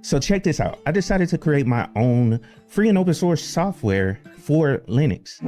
So check this out. I decided to create my own free and open source software for Linux.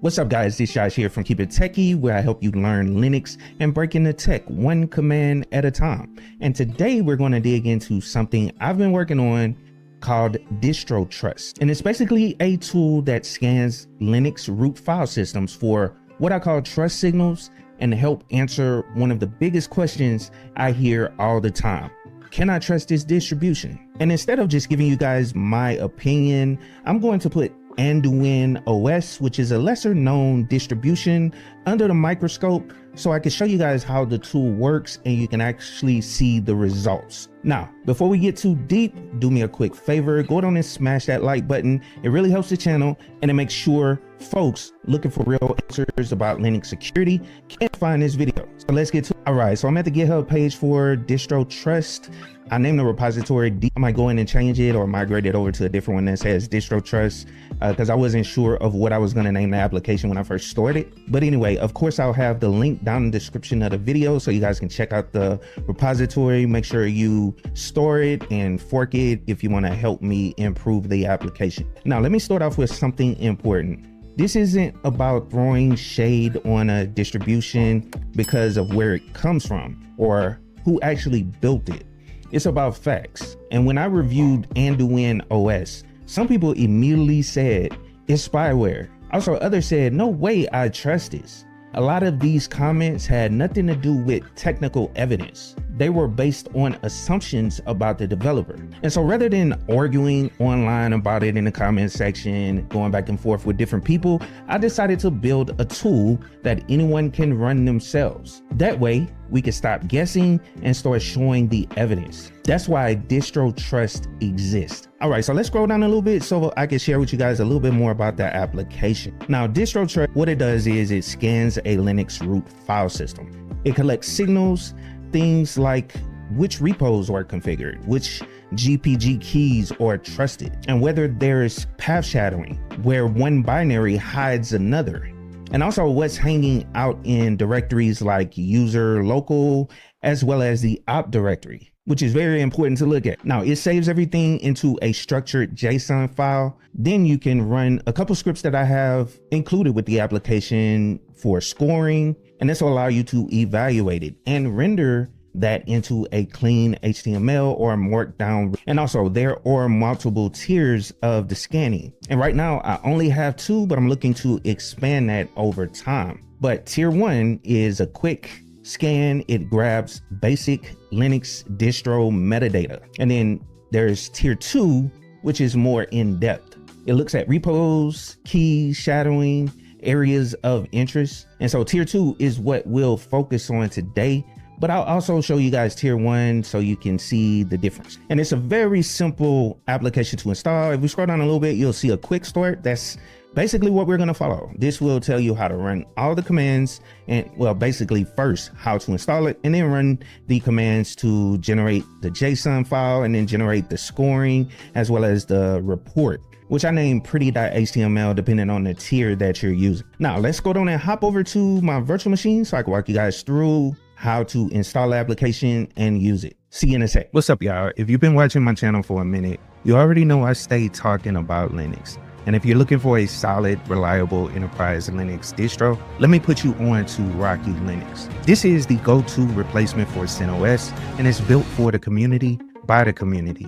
What's up guys, this Josh here from KeepItTechie, where I help you learn Linux and break into tech one command at a time. And today we're going to dig into something I've been working on called DistroTrust. And it's basically a tool that scans Linux root file systems for what I call trust signals and help answer one of the biggest questions I hear all the time. Can I trust this distribution? And instead of just giving you guys my opinion, I'm going to put AnduinOS, which is a lesser known distribution, under the microscope so I can show you guys how the tool works and you can actually see the results. Now, before we get too deep, do me a quick favor, go down and smash that like button. It really helps the channel and it makes sure folks looking for real answers about Linux security can find this video. So let's get to it. All right, so I'm at the GitHub page for DistroTrust. I named the repository. I might go in and change it or migrate it over to a different one that says DistroTrust because I wasn't sure of what I was going to name the application when I first started. But anyway, of course, I'll have the link down in the description of the video so you guys can check out the repository. Make sure you store it and fork it if you want to help me improve the application. Now, let me start off with something important. This isn't about throwing shade on a distribution because of where it comes from or who actually built it. It's about facts. And when I reviewed AnduinOS, some people immediately said it's spyware. Also, others said, no way I trust this. A lot of these comments had nothing to do with technical evidence. They were based on assumptions about the developer. And so rather than arguing online about it in the comment section, going back and forth with different people, I decided to build a tool that anyone can run themselves. That way, we can stop guessing and start showing the evidence. That's why DistroTrust exists. All right, so let's scroll down a little bit so I can share with you guys a little bit more about the application. Now, DistroTrust, what it does is it scans a Linux root file system. It collects signals, things like which repos are configured, which GPG keys are trusted, and whether there's path shadowing, where one binary hides another. And also what's hanging out in directories like user local, as well as the opt directory, which is very important to look at. Now, it saves everything into a structured JSON file. Then you can run a couple scripts that I have included with the application for scoring, and this will allow you to evaluate it and render that into a clean HTML or markdown. And also there are multiple tiers of the scanning. And right now I only have 2, but I'm looking to expand that over time. But tier 1 is a quick scan. It grabs basic Linux distro metadata. And then there's tier 2, which is more in depth. It looks at repos, keys, shadowing, areas of interest. And so tier 2 is what we'll focus on today. But I'll also show you guys tier 1 so you can see the difference. And it's a very simple application to install. If we scroll down a little bit, you'll see a quick start. That's basically what we're going to follow. This will tell you how to run all the commands and, well, basically first how to install it and then run the commands to generate the JSON file and then generate the scoring as well as the report, which I named pretty.html depending on the tier that you're using. Now let's go down and hop over to my virtual machine so I can walk you guys through how to install the application and use it. See you in a sec. What's up, y'all? If you've been watching my channel for a minute, you already know I stay talking about Linux. And if you're looking for a solid, reliable enterprise Linux distro, let me put you on to Rocky Linux. This is the go-to replacement for CentOS, and it's built for the community, by the community.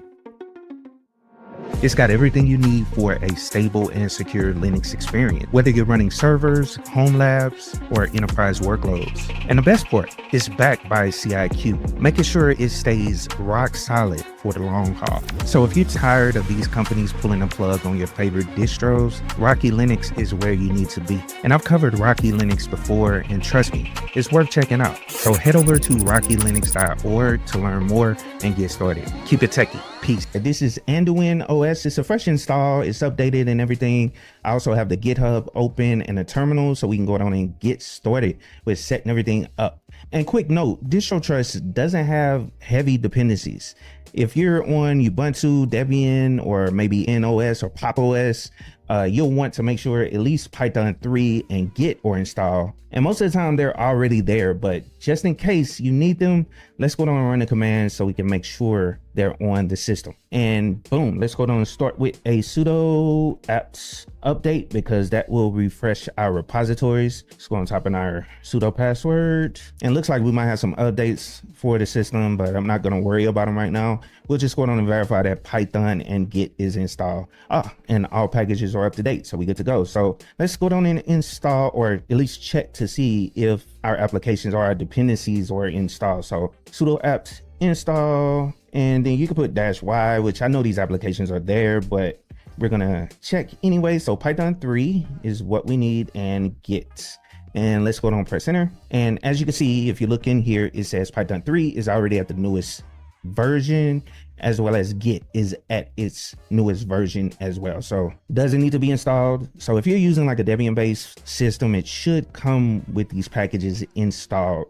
It's got everything you need for a stable and secure Linux experience, whether you're running servers, home labs, or enterprise workloads. And the best part, it's backed by CIQ, making sure it stays rock solid for the long haul. So if you're tired of these companies pulling a plug on your favorite distros, Rocky Linux is where you need to be. And I've covered Rocky Linux before, and trust me, it's worth checking out. So head over to rockylinux.org to learn more and get started. Keep it techie. Peace. This is AnduinOS. It's a fresh install. It's updated and everything. I also have the GitHub open and a terminal so we can go down and get started with setting everything up. And quick note, DistroTrust doesn't have heavy dependencies. If you're on Ubuntu, Debian, or maybe NOS or Pop! OS, you'll want to make sure at least Python 3 and Git are installed. And most of the time they're already there, but just in case you need them, let's go down and run the commands so we can make sure they're on the system. And boom, let's go down and start with a sudo apps update, because that will refresh our repositories. Let's go on top of our sudo password. And looks like we might have some updates for the system, but I'm not going to worry about them right now. We'll just go down and verify that Python and Git is installed. And all packages are up to date, so we good to go. So let's go down and install, or at least check to see if our applications or our dependencies are installed. So sudo apps install, and then you can put -y, which I know these applications are there, but we're gonna check anyway. So Python 3 is what we need, and Git. And let's go down and press enter. And as you can see, if you look in here, it says Python 3 is already at the newest version, as well as Git is at its newest version as well. So doesn't need to be installed. So if you're using like a Debian-based system, it should come with these packages installed.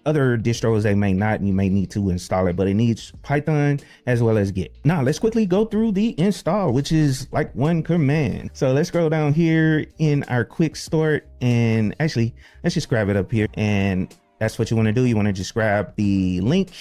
Other distros, they may not, and you may need to install it, but it needs Python as well as Git. Now let's quickly go through the install, which is like one command. So let's scroll down here in our Quickstart, and actually let's just grab it up here. And that's what you want to do. You want to just grab the link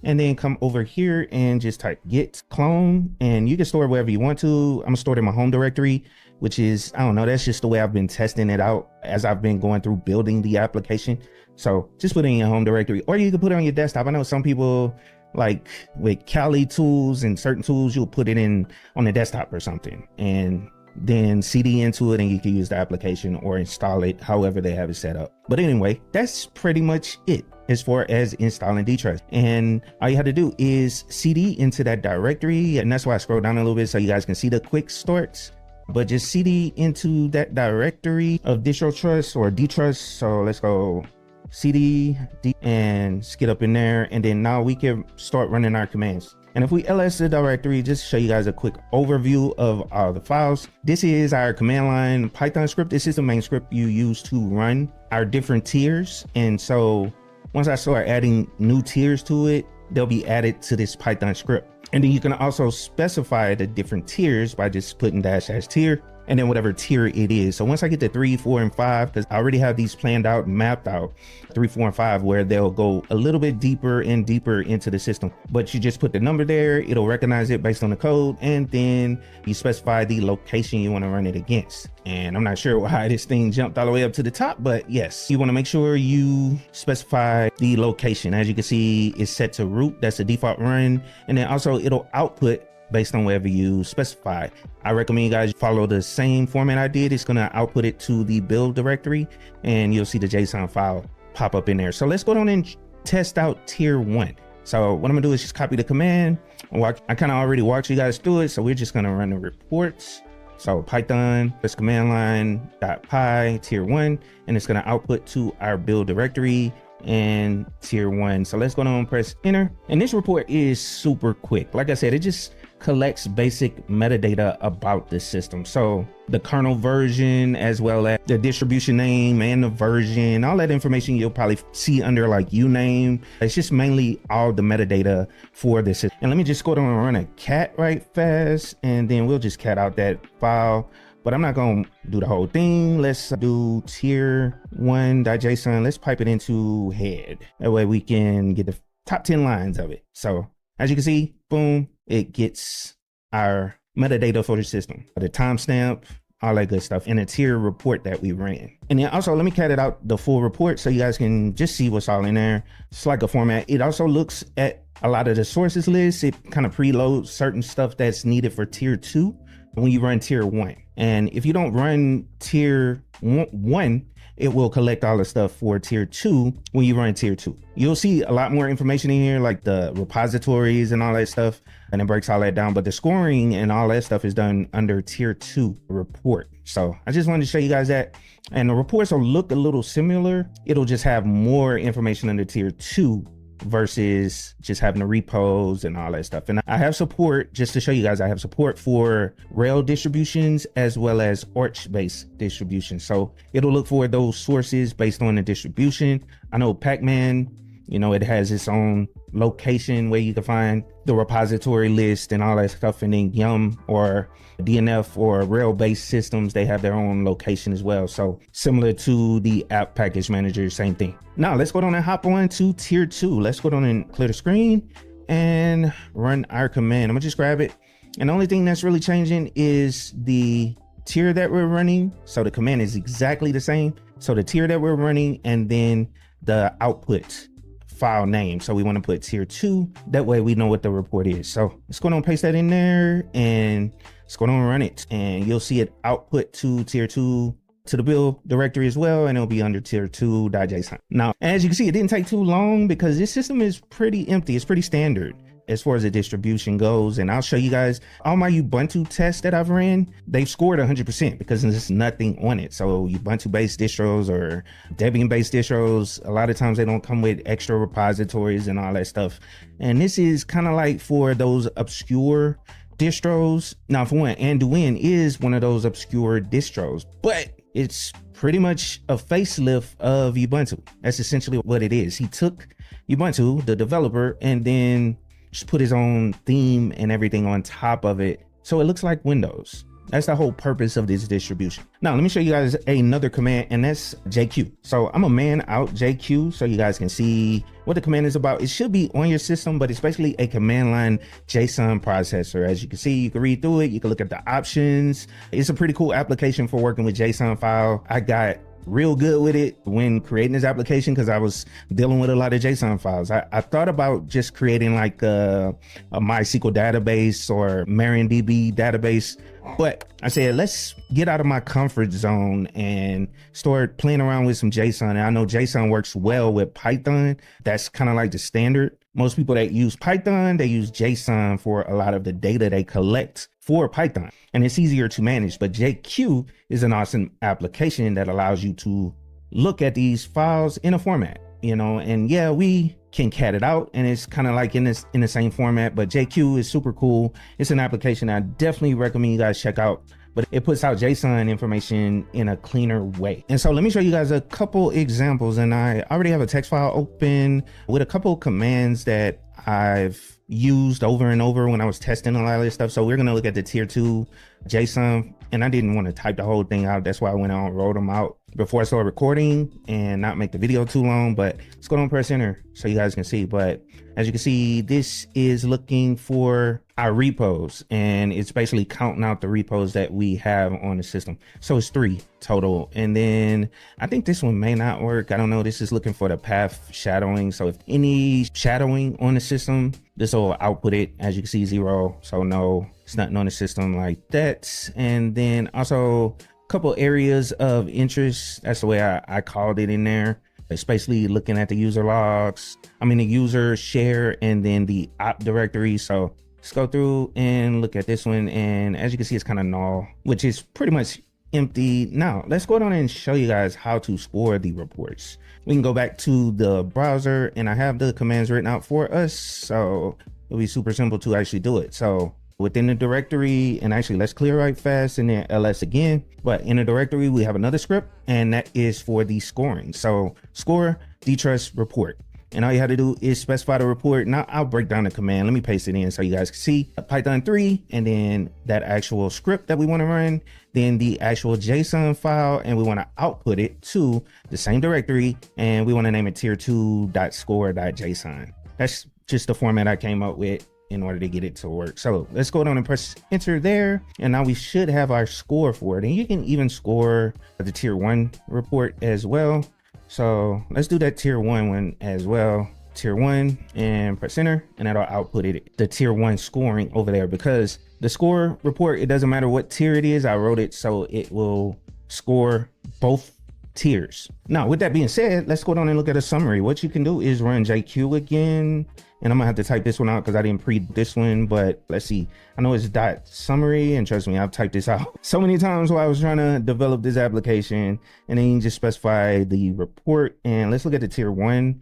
and then come over here and just type git clone, and you can store it wherever you want to. I'm gonna store it in my home directory, which is, I don't know, that's just the way I've been testing it out as I've been going through building the application. So just put it in your home directory, or you can put it on your desktop. I know some people, like with Kali tools and certain tools, you'll put it in on the desktop or something, and then CD into it, and you can use the application or install it however they have it set up. But anyway, that's pretty much it as far as installing DTrust. And all you have to do is CD into that directory, and that's why I scroll down a little bit so you guys can see the quick starts. But just CD into that directory of DistroTrust or DTrust. So let's go CD and skid up in there, and then now we can start running our commands. And if we ls the directory, just to show you guys a quick overview of all the files. This is our command line Python script. This is the main script you use to run our different tiers. And so once I start adding new tiers to it, they'll be added to this Python script. And then you can also specify the different tiers by just putting -- tier, and then whatever tier it is. So once I get to 3, 4, and 5, because I already have these planned out and mapped out, 3, 4, and 5, where they'll go a little bit deeper and deeper into the system. But you just put the number there, it'll recognize it based on the code, and then you specify the location you want to run it against. And I'm not sure why this thing jumped all the way up to the top, but yes, you want to make sure you specify the location. As you can see, it's set to root, that's the default run, and then also it'll output based on wherever you specify. I recommend you guys follow the same format I did. It's going to output it to the build directory, and you'll see the JSON file pop up in there. So let's go down and test out tier 1. So what I'm gonna do is just copy the command. I kind of already walked you guys through it, so we're just gonna run the reports. So Python, this command line .py tier 1, and it's gonna output to our build directory and tier 1. So let's go down and press enter. And this report is super quick. Like I said, it just collects basic metadata about the system. So the kernel version, as well as the distribution name and the version, all that information you'll probably see under like uname. It's just mainly all the metadata for this. And let me just go down and run a cat right fast, and then we'll just cat out that file. But I'm not gonna do the whole thing. Let's do tier 1.json. Let's pipe it into head. That way we can get the top 10 lines of it. So as you can see, boom, it gets our metadata for the system, the timestamp, all that good stuff, and a tier report that we ran. And then also, let me cat it out the full report so you guys can just see what's all in there. It's like a format. It also looks at a lot of the sources list. It kind of preloads certain stuff that's needed for tier 2 when you run tier 1. And if you don't run tier 1, it will collect all the stuff for tier 2 when you run tier 2. You'll see a lot more information in here, like the repositories and all that stuff, and it breaks all that down. But the scoring and all that stuff is done under tier 2 report. So I just wanted to show you guys that. And the reports will look a little similar. It'll just have more information under tier 2 versus just having the repos and all that stuff. And I have support, just to show you guys, I have support for Rails distributions as well as Arch-based distributions. So it'll look for those sources based on the distribution. I know Pac-Man You know, it has its own location where you can find the repository list and all that stuff. And then Yum or DNF or Rail-based systems, they have their own location as well. So similar to the app package manager, same thing. Now let's go down and hop on to tier 2. Let's go down and clear the screen and run our command. I'm gonna just grab it. And the only thing that's really changing is the tier that we're running. So the command is exactly the same. So the tier that we're running and then the output file name. So we want to put tier 2. That way we know what the report is. So let's go on and paste that in there and let's go on and run it. And you'll see it output to tier 2 to the build directory as well. And it'll be under tier 2.json. Now, as you can see, it didn't take too long because this system is pretty empty. It's pretty standard as far as the distribution goes. And I'll show you guys all my Ubuntu tests that I've ran. They've scored 100% because there's nothing on it. So Ubuntu based distros or Debian based distros, a lot of times they don't come with extra repositories and all that stuff. And this is kind of like for those obscure distros. Now for one, Anduin is one of those obscure distros, but it's pretty much a facelift of Ubuntu. That's essentially what it is. He took Ubuntu, the developer, and then just put his own theme and everything on top of it, so it looks like Windows. That's the whole purpose of this distribution. Now let me show you guys another command, and that's JQ. So I'm a man out JQ so you guys can see what the command is about. It should be on your system, but it's basically a command line JSON processor. As you can see, you can read through it, you can look at the options. It's a pretty cool application for working with JSON file. I got real good with it when creating this application because I was dealing with a lot of JSON files. I thought about just creating like a MySQL database or MariaDB database, but I said, let's get out of my comfort zone and start playing around with some JSON. And I know JSON works well with Python. That's kind of like the standard. Most people that use Python, they use JSON for a lot of the data they collect for Python, and it's easier to manage. But JQ is an awesome application that allows you to look at these files in a format, you know, and yeah, we can cat it out and it's kind of like in the same format, but JQ is super cool. It's an application I definitely recommend you guys check out, but it puts out JSON information in a cleaner way. And so let me show you guys a couple examples, and I already have a text file open with a couple commands that I've used over and over when I was testing a lot of this stuff. So we're going to look at the tier 2 JSON, and I didn't want to type the whole thing out. That's why I went on and wrote them out before I started recording and not make the video too long. But let's go on and press enter so you guys can see. But as you can see, this is looking for our repos, and it's basically counting out the repos that we have on the system. So it's 3 total. And then I think this one may not work. I don't know. This is looking for the path shadowing. So if any shadowing on the system, this will output it. As you can see, 0. So no, it's nothing on the system like that. And then also a couple areas of interest. That's the way I called it in there. It's basically looking at the user logs, the user share, and then the op directory. So let's go through and look at this one. And as you can see, it's kind of null, which is pretty much empty. Now let's go down and show you guys how to score the reports. We can go back to the browser, and I have the commands written out for us. So it'll be super simple to actually do it. So within the directory, and actually let's clear right fast and then ls again, but in the directory we have another script, and that is for the scoring. So score dtrust report, and all you have to do is specify the report. Now I'll break down the command. Let me paste it in so you guys can see. Python 3, and then that actual script that we want to run, then the actual JSON file, and we want to output it to the same directory, and we want to name it tier2.score.json. That's just the format I came up with in order to get it to work. So let's go down and press enter there, and now we should have our score for it. And you can even score the tier 1 report as well. So let's do that tier 1 one as well. Tier 1, and press enter, and that'll output it the tier 1 scoring over there, because the score report, it doesn't matter what tier it is. I wrote it so it will score both tiers. Now with that being said, let's go down and look at a summary. What you can do is run JQ again, and I'm gonna have to type this one out because I didn't pre this one, but let's see. I know it's .summary, and trust me, I've typed this out so many times while I was trying to develop this application. And then you just specify the report, and let's look at the tier 1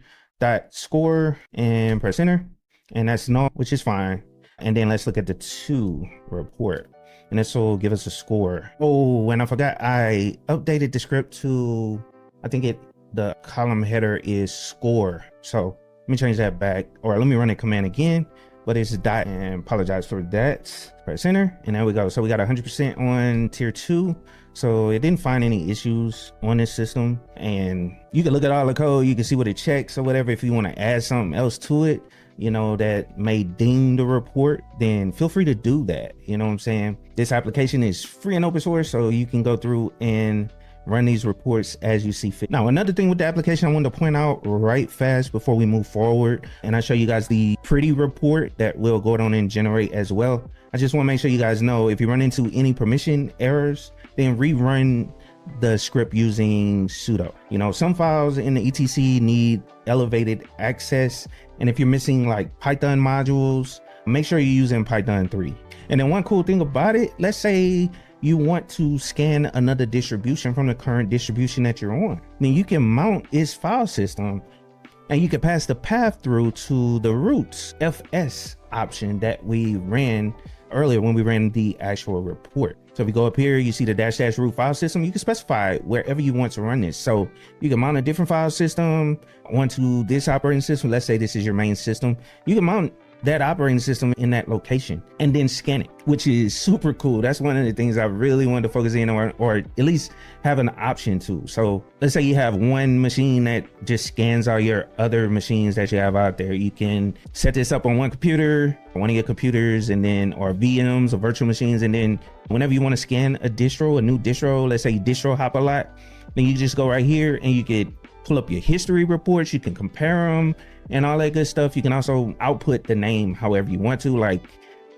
.score and press enter, and that's null, which is fine. And then let's look at the 2 report, and this will give us a score. Oh, and I forgot, I updated the script to, I think the column header is score. So Let me change that back, or let me run the command again, but it's dot, and apologize for that. Press enter, and there we go. So we got 100% on tier 2. So it didn't find any issues on this system, and you can look at all the code, you can see what it checks or whatever. If you want to add something else to it, you know, that may ding the report, then feel free to do that. You know what I'm saying? This application is free and open source, so you can go through and run these reports as you see fit. Now, another thing with the application I wanted to point out right fast before we move forward, and I show you guys the pretty report that we'll go on and generate as well. I just want to make sure you guys know, if you run into any permission errors, then rerun the script using sudo. You know, some files in the etc need elevated access, and if you're missing like Python modules, make sure you're using Python 3. And then one cool thing about it, let's say you want to scan another distribution from the current distribution that you're on, then you can mount its file system, and you can pass the path through to the roots fs option that we ran earlier when we ran the actual report. So if you go up here, you see the -- root file system. You can specify wherever you want to run this. So you can mount a different file system onto this operating system. Let's say this is your main system. You can mount that operating system in that location and then scan it, which is super cool. That's one of the things I really wanted to focus in on, or at least have an option to. So let's say you have one machine that just scans all your other machines that you have out there. You can set this up on one computer, one of your computers, and then, or VMs or virtual machines. And then whenever you want to scan a distro, a new distro, let's say you distro hop a lot, then you just go right here and you could pull up your history reports. You can compare them and all that good stuff. You can also output the name however you want to. Like,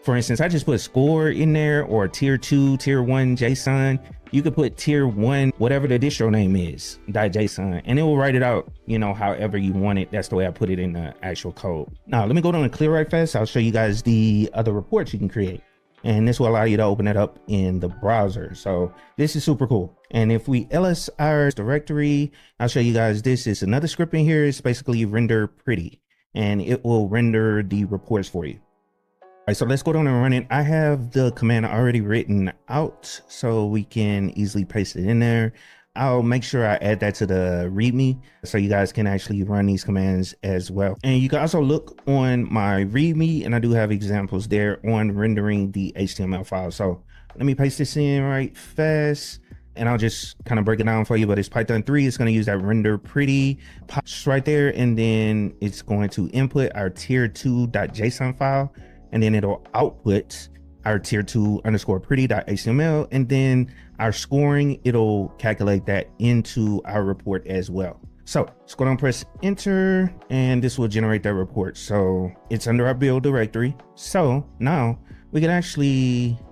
for instance, I just put score in there, or tier 2, tier 1 JSON. You could put tier 1, whatever the distro name is, .json, and it will write it out, you know, however you want it. That's the way I put it in the actual code. Now, let me go down and clear right fast. I'll show you guys the other reports you can create, and this will allow you to open it up in the browser. So this is super cool. And if we ls our directory, I'll show you guys this. Is another script in here. It's basically render pretty, and it will render the reports for you. All right, so let's go down and run it. I have the command already written out, so we can easily paste it in there. I'll make sure I add that to the README so you guys can actually run these commands as well. And you can also look on my README, and I do have examples there on rendering the HTML file. So let me paste this in right fast, and I'll just kind of break it down for you. But it's Python 3. It's going to use that render pretty pops right there, and then it's going to input our tier2.json file, and then it'll output our tier2_pretty.html, and then our scoring, it'll calculate that into our report as well. So let's go down and press enter, and this will generate that report. So it's under our build directory. So now we can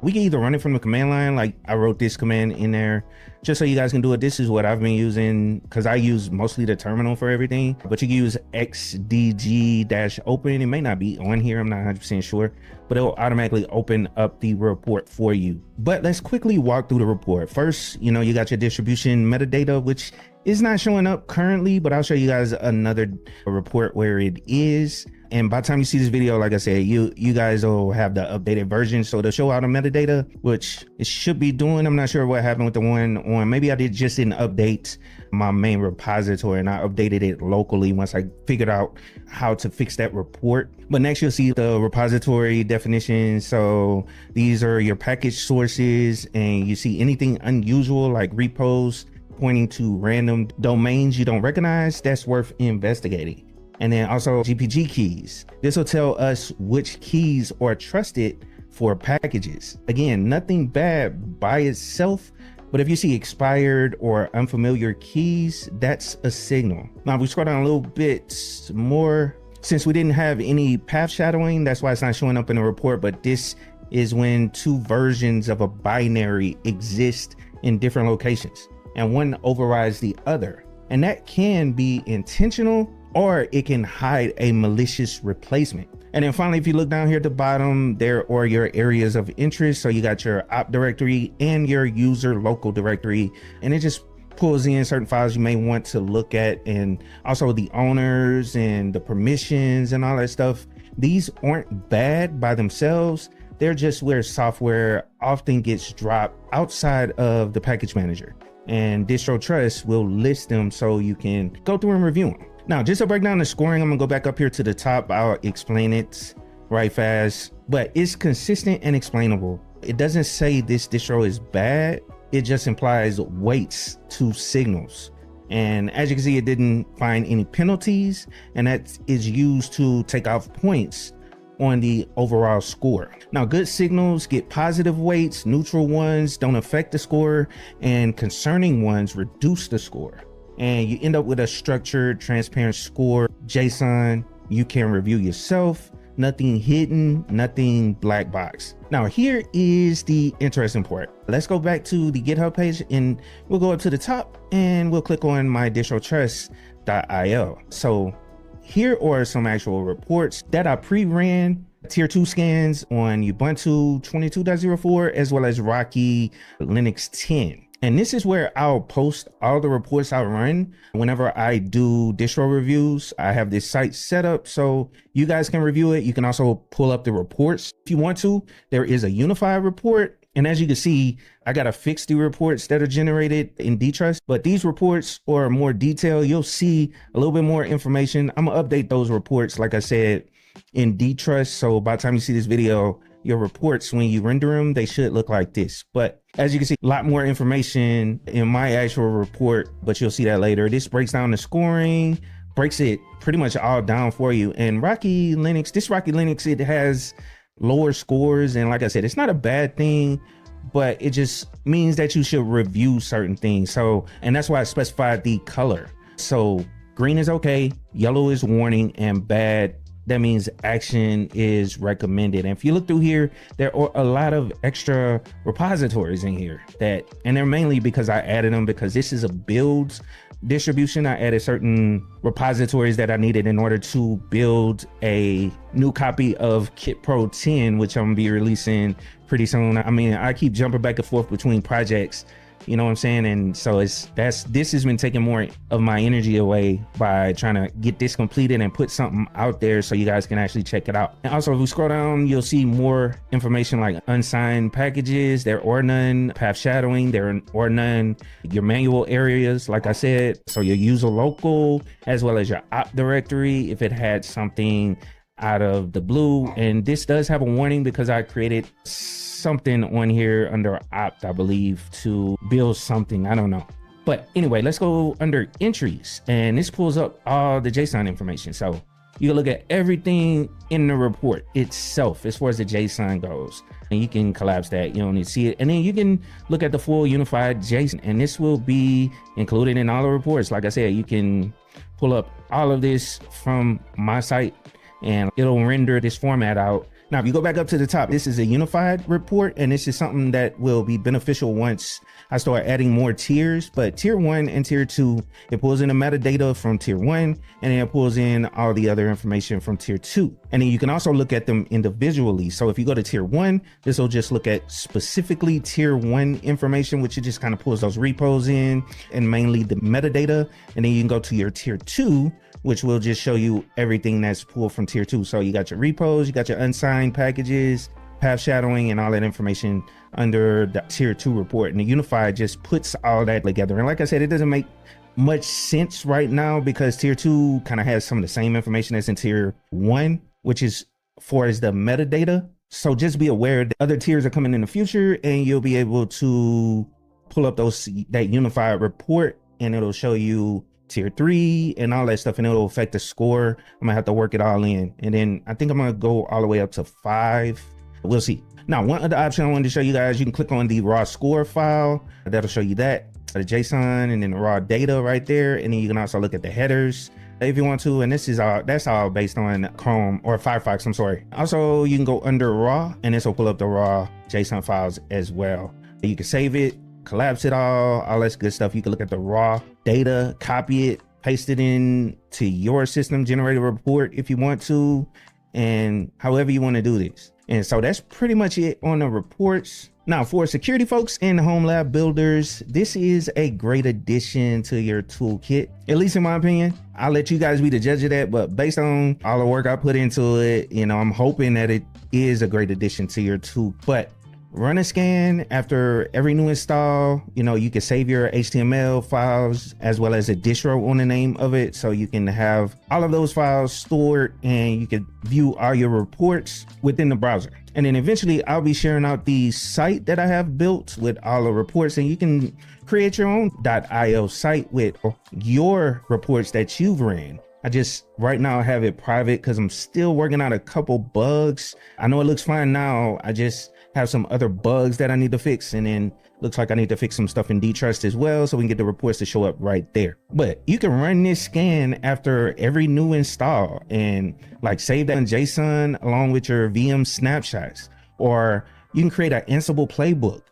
either run it from the command line, like I wrote this command in there just so you guys can do it. This is what I've been using, because I use mostly the terminal for everything, but you can use xdg-open. It may not be on here, I'm not 100% sure, but it will automatically open up the report for you. But let's quickly walk through the report. First, you know, you got your distribution metadata, which is not showing up currently, but I'll show you guys another report where it is. And by the time you see this video, like I said, you guys will have the updated version. So to show all the metadata, which it should be doing. I'm not sure what happened with the one on, maybe I didn't update my main repository, and I updated it locally once I figured out how to fix that report. But next you'll see the repository definitions. So these are your package sources, and you see anything unusual like repos pointing to random domains you don't recognize, that's worth investigating. And then also GPG keys. This will tell us which keys are trusted for packages. Again, nothing bad by itself, but if you see expired or unfamiliar keys, that's a signal. Now, if we scroll down a little bit more, since we didn't have any path shadowing, that's why it's not showing up in the report, but this is when two versions of a binary exist in different locations, and one overrides the other. And that can be intentional, or it can hide a malicious replacement. And then finally, if you look down here at the bottom, there are your areas of interest. So you got your op directory and your user local directory, and it just pulls in certain files you may want to look at, and also the owners and the permissions and all that stuff. These aren't bad by themselves. They're just where software often gets dropped outside of the package manager, and DistroTrust will list them so you can go through and review them. Now, just to break down the scoring, I'm gonna go back up here to the top. I'll explain it right fast, but it's consistent and explainable. It doesn't say this distro is bad. It just implies weights to signals. And as you can see, it didn't find any penalties, and that is used to take off points on the overall score. Now, good signals get positive weights, neutral ones don't affect the score, and concerning ones reduce the score. And you end up with a structured, transparent score, JSON. You can review yourself, nothing hidden, nothing black box. Now, here is the interesting part. Let's go back to the GitHub page, and we'll go up to the top and we'll click on my DistroTrust.io. So here are some actual reports that I pre-ran, tier 2 scans on Ubuntu 22.04 as well as Rocky Linux 10. And this is where I'll post all the reports I run whenever I do distro reviews. I have this site set up so you guys can review it. You can also pull up the reports if you want to. There is a unified report. And as you can see, I got to fix the reports that are generated in DTrust, but these reports are more detailed. You'll see a little bit more information. I'm gonna update those reports, like I said, in DTrust. So by the time you see this video, your reports, when you render them, they should look like this. But as you can see, a lot more information in my actual report, but you'll see that later. This breaks down the scoring, breaks it pretty much all down for you. And Rocky Linux, it has lower scores. And like I said, it's not a bad thing, but it just means that you should review certain things. So, and that's why I specified the color. So green is okay, yellow is warning, and bad, that means action is recommended. And if you look through here, there are a lot of extra repositories in here and they're mainly because I added them because this is a builds distribution. I added certain repositories that I needed in order to build a new copy of Kit Pro 10, which I'm gonna be releasing pretty soon. I mean, I keep jumping back and forth between projects, you know what I'm saying? And so this has been taking more of my energy away by trying to get this completed and put something out there so you guys can actually check it out. And also, if we scroll down, you'll see more information like unsigned packages, there are none, path shadowing, there are none, your manual areas, like I said, so your user local, as well as your op directory, if it had something out of the blue. And this does have a warning because I created something on here under opt, I believe, to build something, I don't know. But anyway, let's go under entries, and this pulls up all the JSON information. So you can look at everything in the report itself as far as the JSON goes, and you can collapse that, you don't need to see it. And then you can look at the full unified JSON, and this will be included in all the reports. Like I said, you can pull up all of this from my site and it'll render this format out. Now, if you go back up to the top, this is a unified report, and this is something that will be beneficial once I start adding more tiers. But tier 1 and tier 2, it pulls in the metadata from tier 1, and then it pulls in all the other information from tier 2. And then you can also look at them individually. So if you go to tier 1, this will just look at specifically tier 1 information, which it just kind of pulls those repos in and mainly the metadata. And then you can go to your tier 2, which will just show you everything that's pulled from tier 2. So you got your repos, you got your unsigned packages, path shadowing, and all that information under the tier 2 report. And the unified just puts all that together. And like I said, it doesn't make much sense right now because tier 2 kind of has some of the same information as in tier 1, which is for as the metadata. So just be aware that other tiers are coming in the future, and you'll be able to pull up that unified report, and it'll show you tier 3 and all that stuff, and it'll affect the score. I'm gonna have to work it all in, and then I think I'm gonna go all the way up to 5. We'll see. Now, one other option I wanted to show you guys, you can click on the raw score file. That'll show you that, the JSON, and then the raw data right there. And then you can also look at the headers if you want to. And that's all based on Chrome or Firefox, I'm sorry. Also, you can go under raw, and this will pull up the raw JSON files as well. You can save it, collapse it all that good stuff. You can look at the raw data, copy it, paste it in to your system, generate a report if you want to, and however you want to do this. And so that's pretty much it on the reports. Now, for security folks and Homelab builders, this is a great addition to your toolkit, at least in my opinion. I'll let you guys be the judge of that, but based on all the work I put into it, I'm hoping that it is a great addition to your tool. But run a scan after every new install. You can save your HTML files as well as a distro on the name of it, so you can have all of those files stored and you can view all your reports within the browser. And then eventually I'll be sharing out the site that I have built with all the reports, and you can create your own .io site with your reports that you've ran. I just right now have it private because I'm still working out a couple bugs. I know it looks fine now. I just have some other bugs that I need to fix, and then looks like I need to fix some stuff in DTrust as well, so we can get the reports to show up right there. But you can run this scan after every new install and like save that in JSON along with your VM snapshots, or you can create an Ansible playbook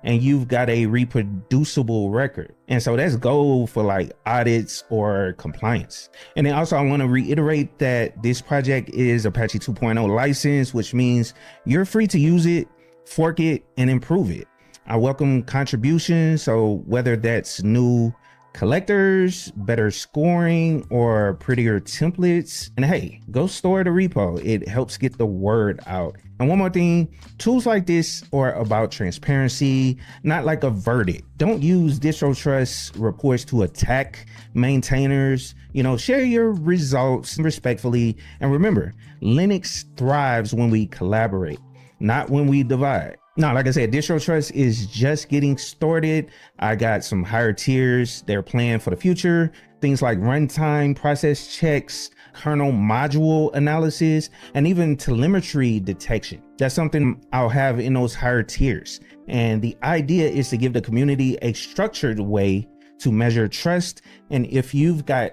and you've got a reproducible record. And so that's gold for like audits or compliance. And then also I want to reiterate that this project is Apache 2.0 license, which means you're free to use it, fork it, and improve it. I welcome contributions, so whether that's new collectors, better scoring, or prettier templates. And hey, go store the repo. It helps get the word out. And one more thing, tools like this are about transparency, not like a verdict. Don't use DistroTrust reports to attack maintainers. Share your results respectfully. And remember, Linux thrives when we collaborate, not when we divide. Now, like I said, DistroTrust is just getting started. I got some higher tiers they're planned for the future. Things like runtime process checks, kernel module analysis, and even telemetry detection. That's something I'll have in those higher tiers. And the idea is to give the community a structured way to measure trust. And if you've got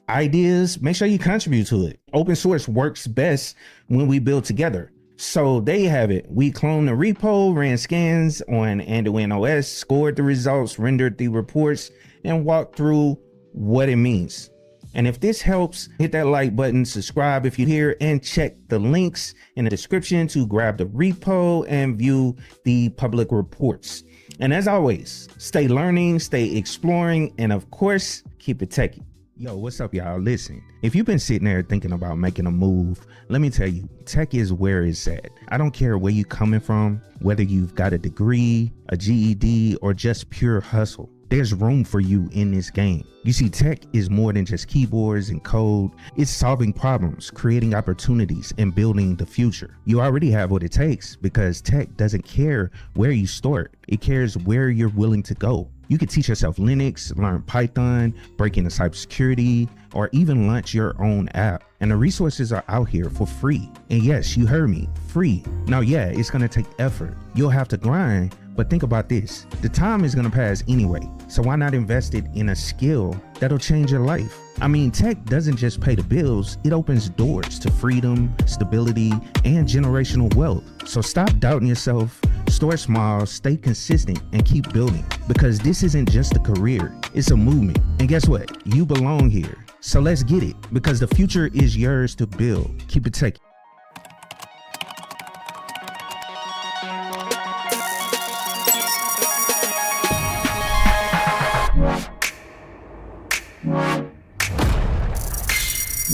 ideas, make sure you contribute to it. Open source works best when we build together. So there you have it. We cloned the repo, ran scans on AnduinOS, scored the results, rendered the reports, and walked through what it means. And if this helps, hit that like button, subscribe if you're here, and check the links in the description to grab the repo and view the public reports. And as always, stay learning, stay exploring, and of course, keep it techie. Yo, what's up, y'all? Listen, if you've been sitting there thinking about making a move, let me tell you, tech is where it's at. I don't care where you're coming from, whether you've got a degree, a GED, or just pure hustle. There's room for you in this game. You see, tech is more than just keyboards and code. It's solving problems, creating opportunities, and building the future. You already have what it takes because tech doesn't care where you start. It cares where you're willing to go. You can teach yourself Linux, learn Python, break into cybersecurity, or even launch your own app. And the resources are out here for free. And yes, you heard me, free. Now, yeah, it's gonna take effort. You'll have to grind, but think about this. The time is gonna pass anyway. So why not invest it in a skill that'll change your life? I mean, tech doesn't just pay the bills, it opens doors to freedom, stability, and generational wealth. So stop doubting yourself, start small, stay consistent, and keep building. Because this isn't just a career, it's a movement. And guess what? You belong here. So let's get it, because the future is yours to build. Keep it techie.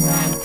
Wow.